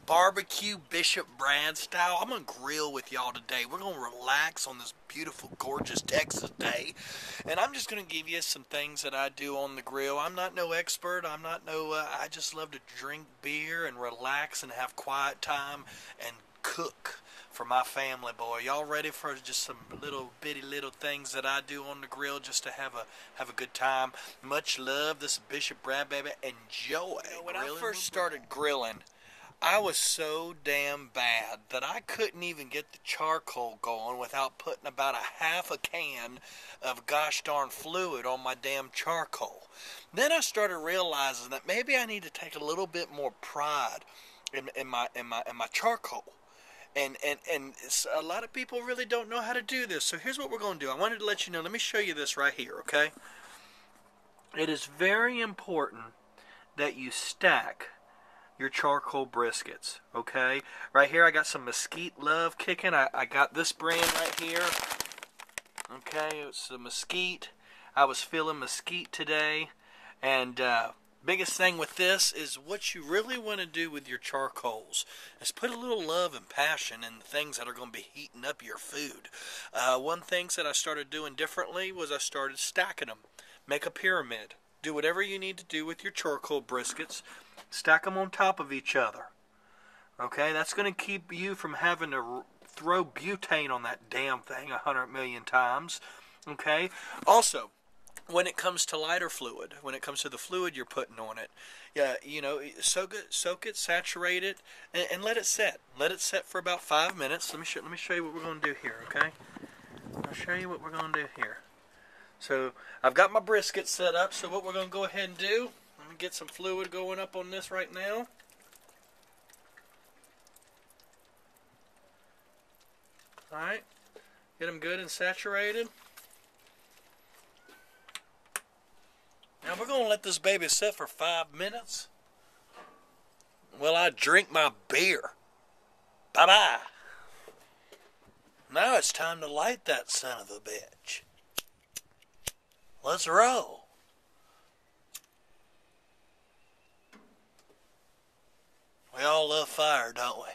barbecue Bishop Brad style. I'm going to grill with y'all today. We're going to relax on this beautiful, gorgeous Texas day. And I'm just going to give you some things that I do on the grill. I'm not no expert. I just love to drink beer and relax and have quiet time and cook for my family, boy. Y'all ready for just some little bitty little things that I do on the grill just to have a good time? Much love. This is Bishop Brad, baby. Enjoy. When I first started grilling, I was so damn bad that I couldn't even get the charcoal going without putting about a half a can of gosh darn fluid on my damn charcoal. Then I started realizing that maybe I need to take a little bit more pride in my charcoal. And a lot of people really don't know how to do this. So here's what we're going to do. I wanted to let you know. Let me show you this right here, okay? It is very important that you stack your charcoal briskets, okay? Right here I got some Mesquite Love kicking. I got this brand right here. Okay, it's a Mesquite. I was feeling Mesquite today. And biggest thing with this is what you really want to do with your charcoals is put a little love and passion in the things that are going to be heating up your food. One thing that I started doing differently was I started stacking them. Make a pyramid. Do whatever you need to do with your charcoal briskets. Stack them on top of each other. Okay, that's going to keep you from having to throw butane on that damn thing 100 million times. Okay, also, when it comes to lighter fluid, when it comes to the fluid you're putting on it, soak it, saturate it, and let it set. Let it set for about 5 minutes. Let me show you what we're going to do here, okay? I'll show you what we're going to do here. So I've got my brisket set up, so what we're going to go ahead and do, let me get some fluid going up on this right now. Alright, get them good and saturated. Now we're going to let this baby sit for 5 minutes while I drink my beer. Bye-bye. Now it's time to light that son of a bitch. Let's roll. We all love fire, don't we?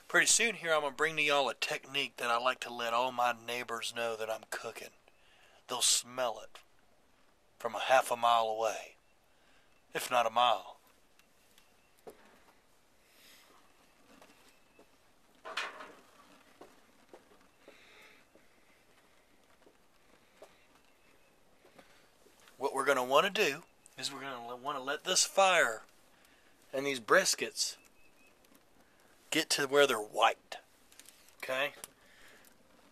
Pretty soon here I'm going to bring to y'all a technique that I like to let all my neighbors know that I'm cooking. They'll smell it from a half a mile away, if not a mile. What we're going to want to do is we're going to want to let this fire and these briskets get to where they're white. Okay?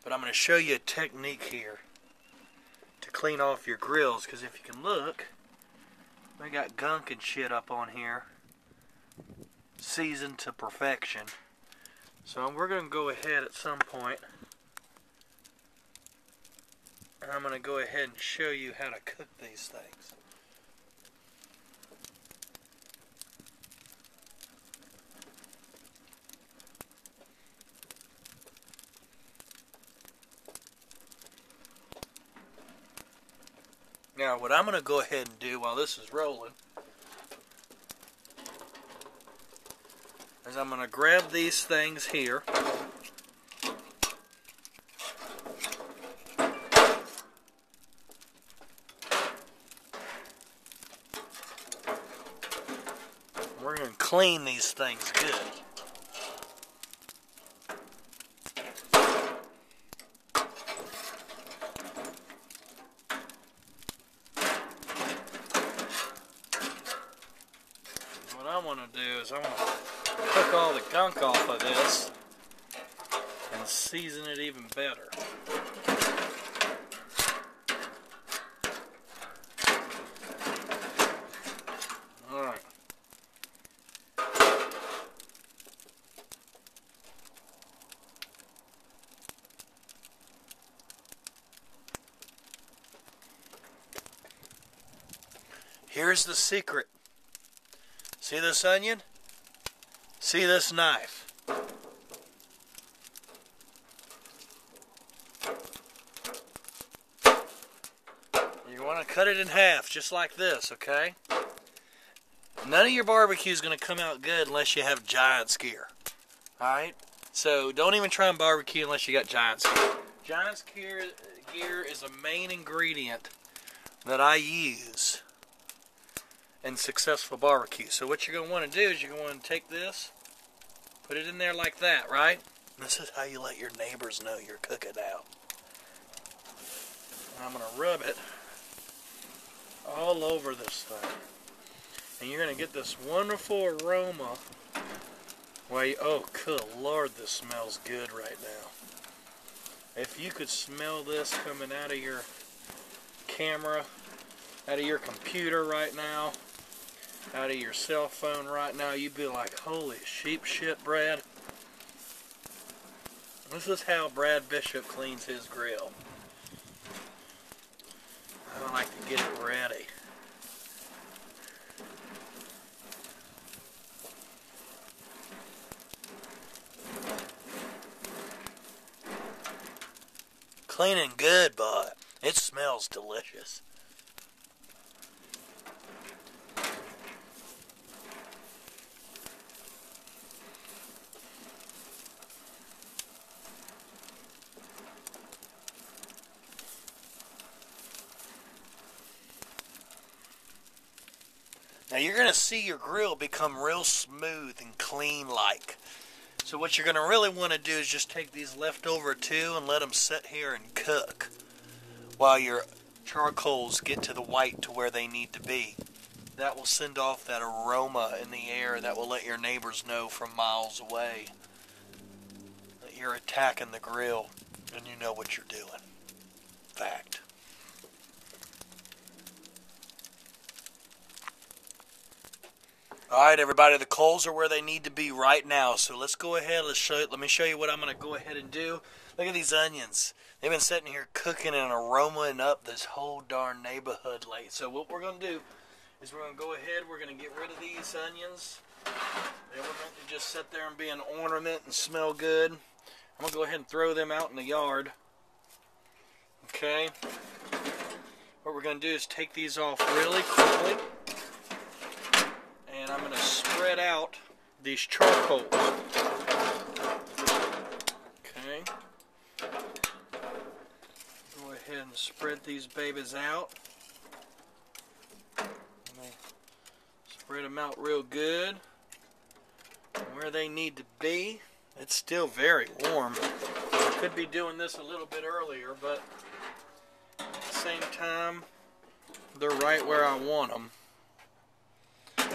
But I'm going to show you a technique here to clean off your grills, because if you can look, they got gunk and shit up on here, seasoned to perfection. So we're going to go ahead at some point, and I'm going to go ahead and show you how to cook these things. Now, what I'm going to go ahead and do while this is rolling is I'm going to grab these things here. We're going to clean these things good. What I want to do is I want to cook all the gunk off of this and season it even better. Alright. Here's the secret. See this onion? See this knife? You want to cut it in half, just like this, okay? None of your barbecue is going to come out good unless you have Giant's gear. Alright? So don't even try and barbecue unless you got Giant's gear. Giant's gear is a main ingredient that I use in successful barbecue. So what you're going to want to do is you're going to want to take this, put it in there like that, right? This is how you let your neighbors know you're cooking out. And I'm going to rub it all over this thing. And you're going to get this wonderful aroma. Oh, good Lord, this smells good right now. If you could smell this coming out of your camera, out of your computer right now, out of your cell phone right now, you'd be like, holy sheep shit, Brad. This is how Brad Bishop cleans his grill. I like to get it ready. Cleaning good, boy. It smells delicious. Now you're going to see your grill become real smooth and clean like. So what you're going to really want to do is just take these leftover two and let them sit here and cook while your charcoals get to the white to where they need to be. That will send off that aroma in the air that will let your neighbors know from miles away that you're attacking the grill and you know what you're doing. Fact. Alright everybody, the coals are where they need to be right now. So let's go ahead, let me show you what I'm going to go ahead and do. Look at these onions. They've been sitting here cooking and aromaing up this whole darn neighborhood late. So what we're going to do is we're going to go ahead, we're going to get rid of these onions. They were meant to just sit there and be an ornament and smell good. I'm going to go ahead and throw them out in the yard. Okay. What we're going to do is take these off really quickly. And I'm going to spread out these charcoals. Okay. Go ahead and spread these babies out. Spread them out real good. Where they need to be. It's still very warm. I could be doing this a little bit earlier, but at the same time, they're right where I want them.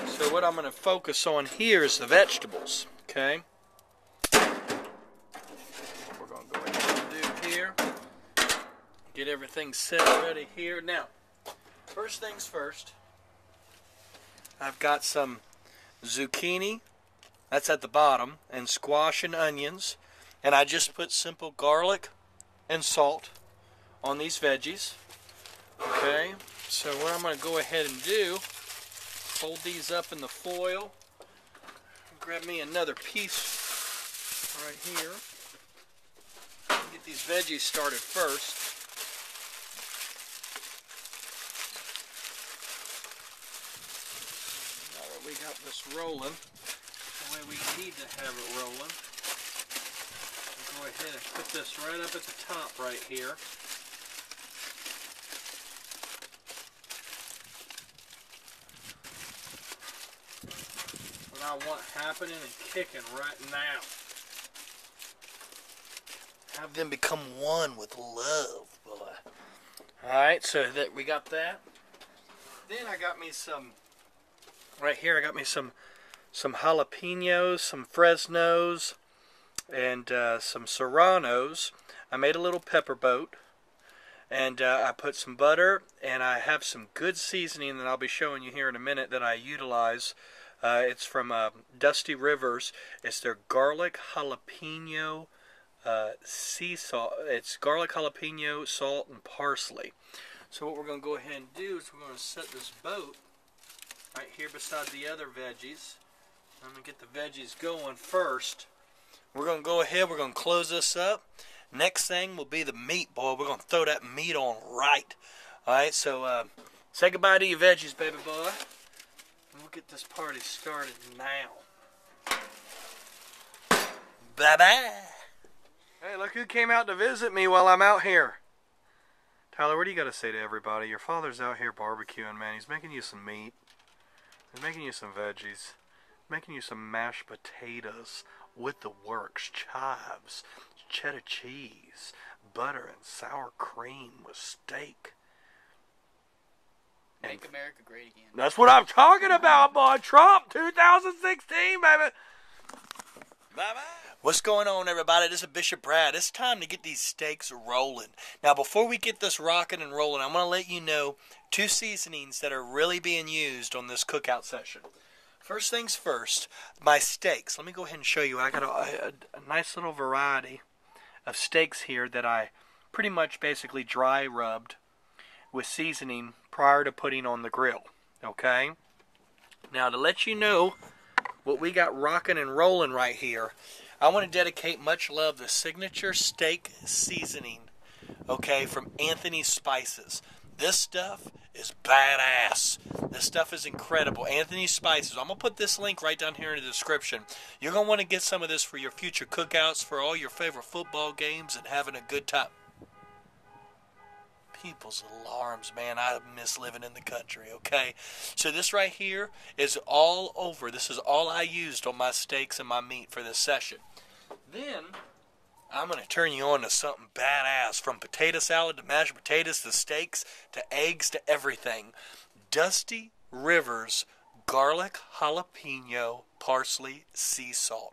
So what I'm going to focus on here is the vegetables, okay? What we're going to go ahead and do here, get everything set ready here. Now, first things first, I've got some zucchini, that's at the bottom, and squash and onions, and I just put simple garlic and salt on these veggies, okay? So what I'm going to go ahead and do, fold these up in the foil. Grab me another piece right here. Get these veggies started first. Now that we got this rolling, the way we need to have it rolling, we'll go ahead and put this right up at the top right here. I want happening and kicking right now. Have them become one with love, boy. Alright, so that we got that. Then I got me some, right here I got me some jalapenos, some Fresnos, and some Serranos. I made a little pepper boat. And I put some butter, and I have some good seasoning that I'll be showing you here in a minute that I utilize. It's from Dusty Rivers. It's their garlic jalapeno sea salt. It's garlic jalapeno, salt, and parsley. So what we're going to go ahead and do is we're going to set this boat right here beside the other veggies. I'm going to get the veggies going first. We're going to go ahead, we're going to close this up. Next thing will be the meat, boy. We're going to throw that meat on right. Alright, so say goodbye to your veggies, baby boy. We'll get this party started now. Bye-bye. Hey, look who came out to visit me while I'm out here. Tyler, what do you got to say to everybody? Your father's out here barbecuing, man. He's making you some meat. He's making you some veggies. Making you some mashed potatoes with the works, chives, cheddar cheese, butter and sour cream with steak. Make America great again. That's what I'm talking about, boy. Trump 2016, baby. Bye-bye. What's going on, everybody? This is Bishop Brad. It's time to get these steaks rolling. Now, before we get this rocking and rolling, I'm going to let you know 2 seasonings that are really being used on this cookout session. First things first, my steaks. Let me go ahead and show you. I got a nice little variety of steaks here that I pretty much basically dry rubbed with seasoning prior to putting on the grill. Okay? Now, to let you know what we got rocking and rolling right here, I want to dedicate much love to Signature Steak Seasoning, okay, from Anthony's Spices. This stuff is badass. This stuff is incredible. Anthony's Spices. I'm going to put this link right down here in the description. You're going to want to get some of this for your future cookouts, for all your favorite football games, and having a good time. People's alarms, man. I miss living in the country, okay? So this right here is all over. This is all I used on my steaks and my meat for this session. Then I'm going to turn you on to something badass. From potato salad to mashed potatoes to steaks to eggs to everything. Dusty Rivers garlic jalapeno parsley sea salt.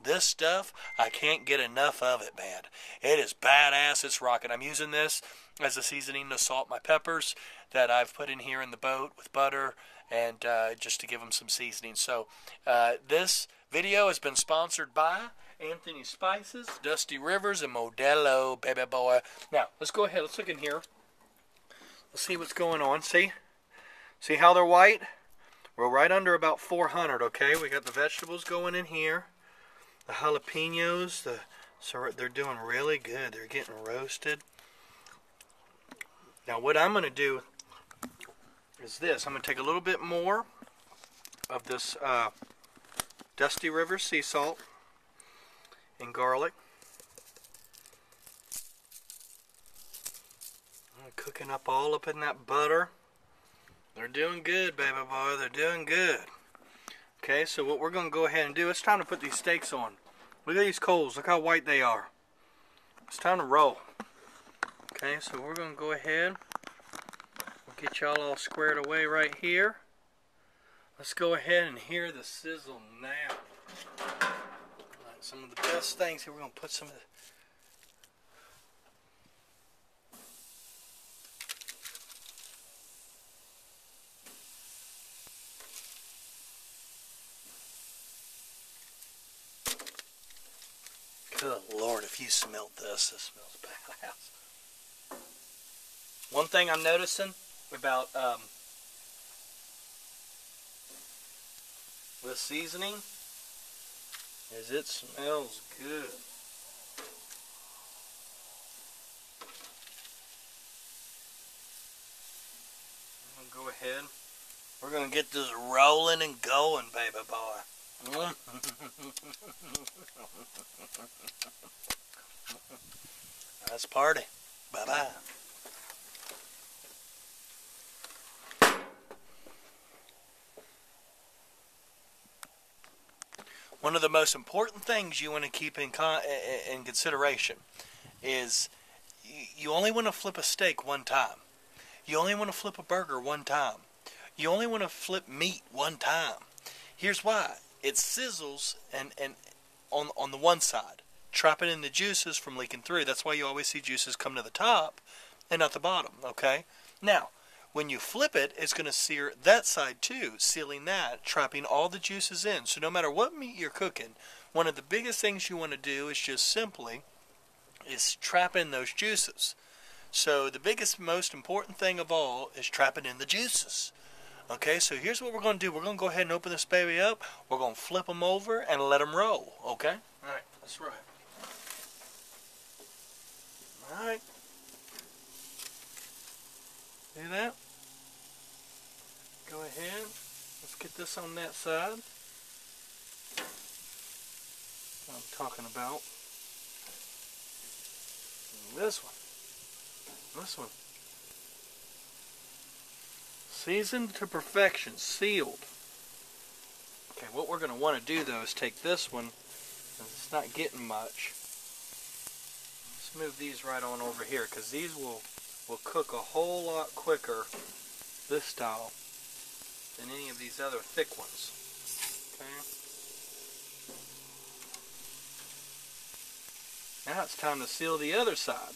This stuff, I can't get enough of it, man. It is badass. It's rocking. I'm using this as a seasoning to salt my peppers that I've put in here in the boat with butter and just to give them some seasoning. So this video has been sponsored by Anthony's Spices, Dusty Rivers, and Modelo, baby boy. Now, let's go ahead. Let's look in here. Let's see what's going on. See how they're white? We're right under about 400, okay? We got the vegetables going in here. The jalapenos, so they're doing really good. They're getting roasted. Now what I'm going to do is this. I'm going to take a little bit more of this Dusty River sea salt and garlic. I'm cooking up all up in that butter. They're doing good, baby boy. They're doing good. Okay, so what we're going to go ahead and do, it's time to put these steaks on. Look at these coals. Look how white they are. It's time to roll. Okay, so we're going to go ahead. We'll get y'all all squared away right here. Let's go ahead and hear the sizzle now. Right, some of the best things here. We're going to put some of the... Good Lord, if you smelled this, this smells badass. One thing I'm noticing about this seasoning is it smells good. I'm going to go ahead. We're going to get this rolling and going, baby boy. Let's party. Bye-bye. One of the most important things you want to keep in consideration is you only want to flip a steak one time. You only want to flip a burger one time. You only want to flip meat one time. Here's why. It sizzles and on the one side, trapping in the juices from leaking through. That's why you always see juices come to the top and not the bottom, okay? Now, when you flip it, it's going to sear that side too, sealing that, trapping all the juices in. So no matter what meat you're cooking, one of the biggest things you want to do is just simply trap in those juices. So the biggest, most important thing of all is trapping in the juices. Okay, so here's what we're going to do. We're going to go ahead and open this baby up. We're going to flip them over and let them roll. Okay? All right, that's right. All right. See that? Go ahead. Let's get this on that side. What I'm talking about. And this one. This one. Seasoned to perfection. Sealed. Okay, what we're going to want to do though is take this one, because it's not getting much. Let's move these right on over here, because these will cook a whole lot quicker, this style, than any of these other thick ones. Okay. Now it's time to seal the other side.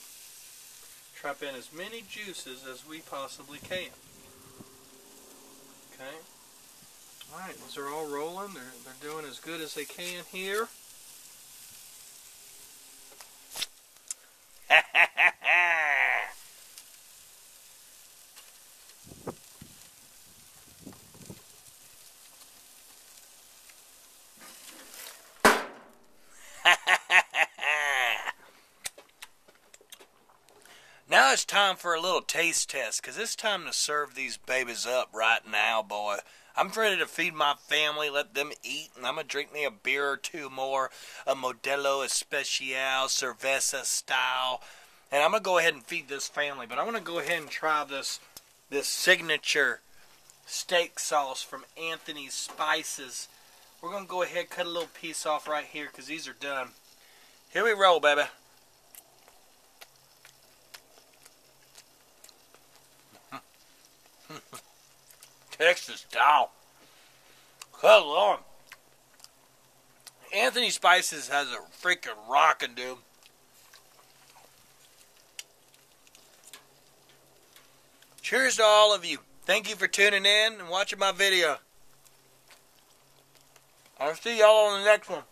Trap in as many juices as we possibly can. Okay. Alright, those are all rolling. They're doing as good as they can here. Now it's time for a little taste test, because it's time to serve these babies up right now, boy. I'm ready to feed my family, let them eat, and I'm going to drink me a beer or two more, a Modelo Especial, Cerveza style, and I'm going to go ahead and feed this family. But I'm going to go ahead and try this signature steak sauce from Anthony's Spices. We're going to go ahead and cut a little piece off right here, because these are done. Here we roll, baby. Texas style. Good Lord. Anthony Spices has a freaking rockin', dude. Cheers to all of you. Thank you for tuning in and watching my video. I'll see y'all on the next one.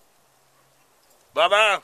Bye-bye.